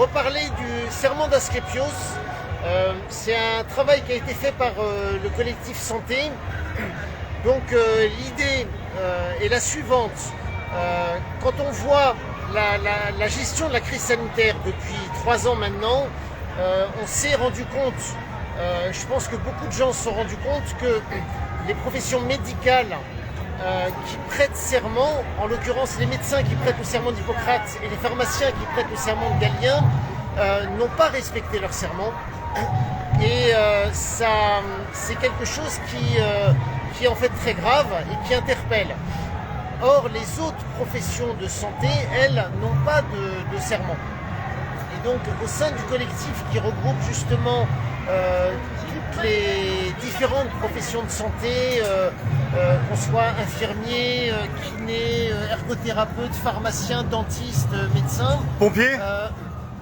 reparler du serment d'Asclépios. C'est un travail qui a été fait par le collectif Santé. Donc l'idée est la suivante. Quand on voit la gestion de la crise sanitaire depuis 3 ans maintenant, on s'est rendu compte, je pense que beaucoup de gens se sont rendus compte que les professions médicales qui prêtent serment, en l'occurrence les médecins qui prêtent le serment d'Hippocrate et les pharmaciens qui prêtent le serment de Galien, n'ont pas respecté leur serment. Et ça, c'est quelque chose qui est en fait très grave et qui interpelle. Or, les autres professions de santé, elles, n'ont pas de serment. Et donc, au sein du collectif qui regroupe justement toutes les différentes professions de santé, qu'on soit infirmier, kiné, ergothérapeute, pharmacien, dentiste, médecin. Pompiers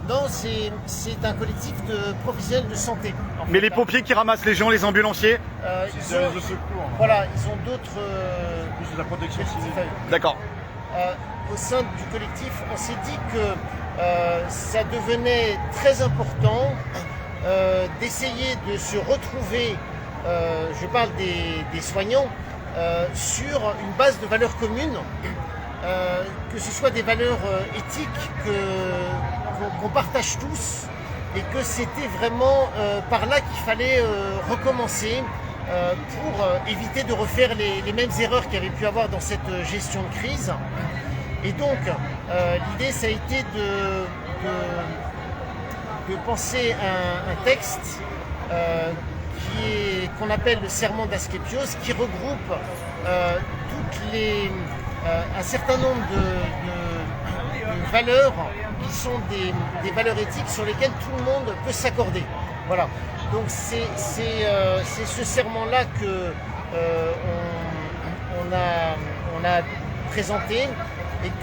Non, c'est un collectif de professionnels de santé. Mais les pompiers qui ramassent les gens, les ambulanciers C'est service de secours. Voilà, ils ont d'autres... Plus de la protection civile. D'accord. Au sein du collectif, on s'est dit que ça devenait très important d'essayer de se retrouver, je parle des soignants, sur une base de valeurs communes, que ce soit des valeurs éthiques qu'on partage tous, et que c'était vraiment par là qu'il fallait recommencer pour éviter de refaire les mêmes erreurs qu'il y avait pu avoir dans cette gestion de crise. Et donc, l'idée, ça a été de penser un texte qu'on appelle le serment d'Asclépios, qui regroupe un certain nombre de valeurs qui sont des valeurs éthiques sur lesquelles tout le monde peut s'accorder. Voilà. Donc c'est ce serment-là que on a présenté.